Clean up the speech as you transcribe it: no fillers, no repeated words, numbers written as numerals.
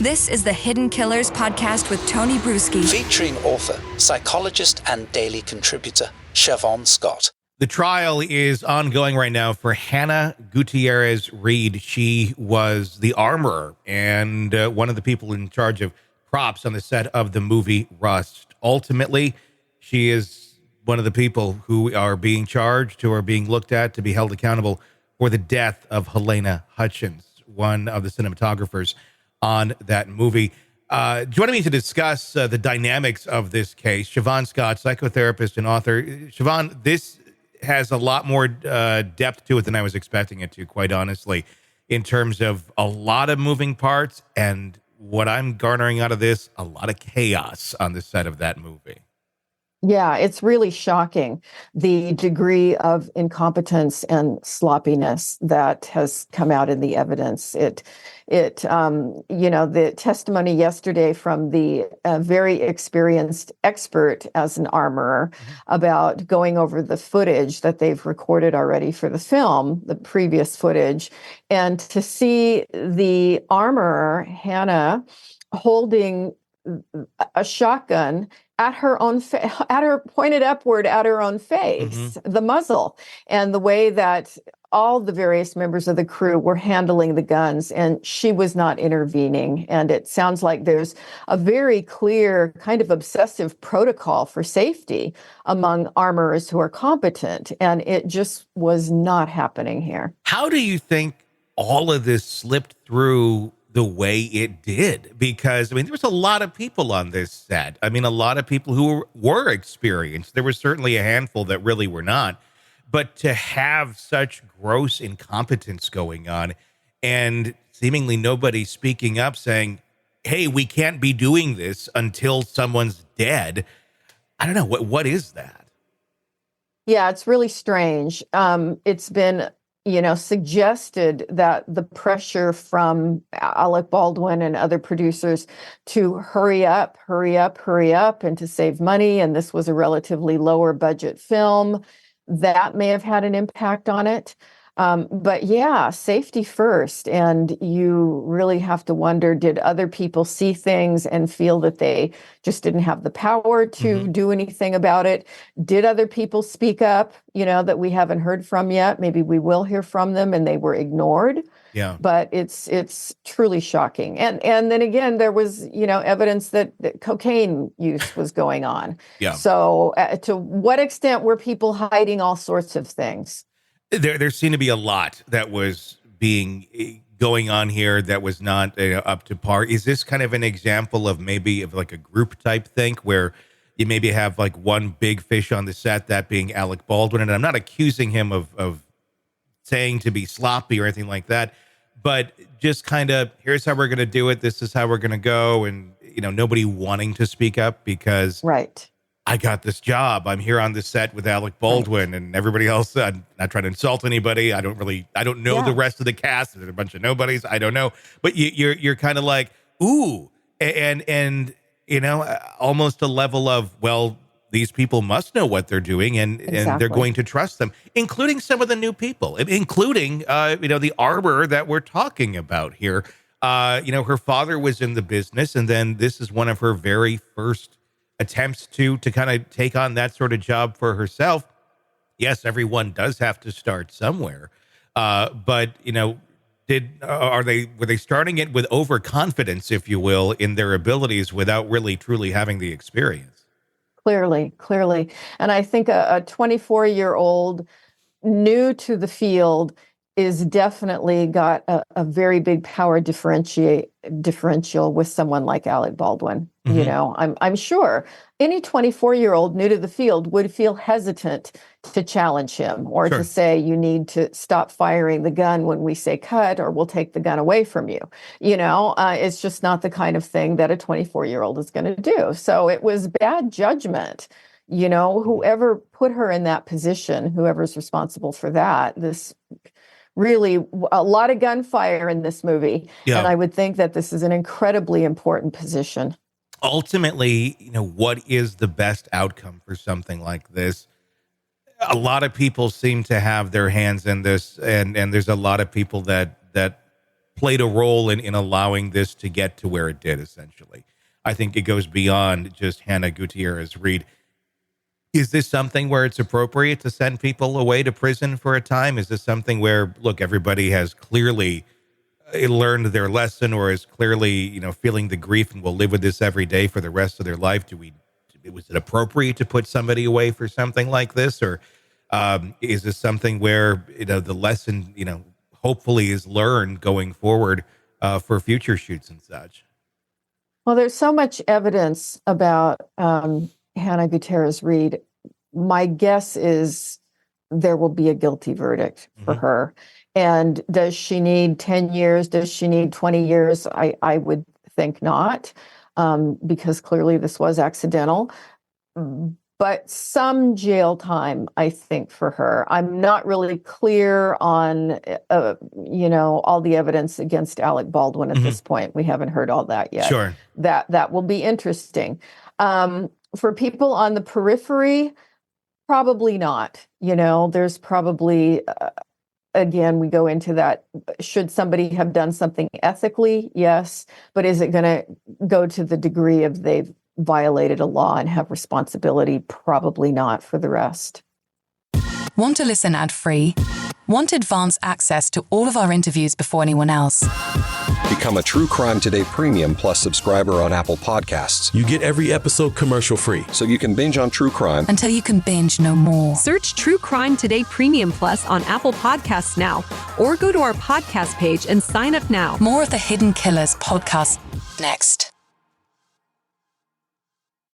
This is the Hidden Killers podcast with Tony Brueski. Featuring author, psychologist, and daily contributor, Shavaun Scott. The trial is ongoing right now for Hannah Gutierrez Reed. She was the armorer and one of the people in charge of props on the set of the movie Rust. Ultimately, she is one of the people who are being charged, who are being looked at to be held accountable for the death of Helena Hutchins, one of the cinematographers on that movie. Joining me to discuss the dynamics of this case, Shavaun Scott, psychotherapist and author. Shavaun, this has a lot more depth to it than I was expecting it to, quite honestly, in terms of a lot of moving parts and what I'm garnering out of this, a lot of chaos on the set of that movie. Yeah, it's really shocking, the degree of incompetence and sloppiness that has come out in the evidence. The testimony yesterday from the very experienced expert as an armorer about going over the footage that they've recorded already for the film, the previous footage, and to see the armorer, Hannah, holding a shotgun at her own pointed upward at her own face, the muzzle, and the way that all the various members of the crew were handling the guns, and she was not intervening. And it sounds like there's a very clear kind of obsessive protocol for safety among armorers who are competent, and it just was not happening here. How do you think all of this slipped through the way it did? Because, I mean, there was a lot of people on this set. I mean, a lot of people who were experienced. There was certainly a handful that really were not. But to have such gross incompetence going on and seemingly nobody speaking up saying, hey, we can't be doing this until someone's dead. I don't know. What is that? Yeah, it's really strange. It's been suggested that the pressure from Alec Baldwin and other producers to hurry up, and to save money, and this was a relatively lower budget film, that may have had an impact on it. But yeah, safety first. And you really have to wonder, did other people see things and feel that they just didn't have the power to do anything about it? Did other people speak up, that we haven't heard from yet? Maybe we will hear from them and they were ignored. Yeah. But it's truly shocking. And then again, there was, evidence that cocaine use was going on. Yeah. So to what extent were people hiding all sorts of things? There seemed to be a lot that was going on here that was not up to par. Is this kind of an example of maybe of like a group type thing where you maybe have like one big fish on the set, that being Alec Baldwin? And I'm not accusing him of saying to be sloppy or anything like that, but just kind of, here's how we're going to do it. This is how we're going to go. And, nobody wanting to speak up because right. I got this job. I'm here on the set with Alec Baldwin and everybody else. I'm not trying to insult anybody. I don't know the rest of the cast. There's a bunch of nobodies. I don't know. But you're kind of like, ooh, and almost a level of, well, these people must know what they're doing and they're going to trust them, including some of the new people, including, the armorer that we're talking about here. Her father was in the business, and then this is one of her very first attempts to kind of take on that sort of job for herself. Yes, everyone does have to start somewhere. But were they starting it with overconfidence, if you will, in their abilities without really truly having the experience? Clearly. And I think a 24-year-old new to the field is definitely got a very big power differential with someone like Alec Baldwin. I'm sure any 24-year-old new to the field would feel hesitant to challenge him or to say, you need to stop firing the gun when we say cut, or we'll take the gun away from you. It's just not the kind of thing that a 24-year-old is going to do. So it was bad judgment. Whoever put her in that position, whoever's responsible for that, this really a lot of gunfire in this movie. Yeah. And I would think that this is an incredibly important position. Ultimately, what is the best outcome for something like this? A lot of people seem to have their hands in this, and there's a lot of people that played a role in allowing this to get to where it did, essentially. I think it goes beyond just Hannah Gutierrez Reed. Is this something where it's appropriate to send people away to prison for a time? Is this something where, look, everybody has clearly learned their lesson, or is clearly, feeling the grief and will live with this every day for the rest of their life? Was it appropriate to put somebody away for something like this? Or is this something where, the lesson, hopefully is learned going forward for future shoots and such? Well, there's so much evidence about Hannah Gutierrez Reed. My guess is there will be a guilty verdict for her. And does she need 10 years? Does she need 20 years? I would think not, because clearly this was accidental. But some jail time, I think, for her. I'm not really clear on, all the evidence against Alec Baldwin at this point. We haven't heard all that yet. Sure. That will be interesting. For people on the periphery, probably not. There's probably, again, we go into that. Should somebody have done something ethically? Yes. But is it going to go to the degree of they've violated a law and have responsibility? Probably not for the rest. Want to listen ad-free? Want advanced access to all of our interviews before anyone else? Become a True Crime Today Premium Plus subscriber on Apple Podcasts. You get every episode commercial-free. So you can binge on true crime until you can binge no more. Search True Crime Today Premium Plus on Apple Podcasts now, or go to our podcast page and sign up now. More of the Hidden Killers podcast next.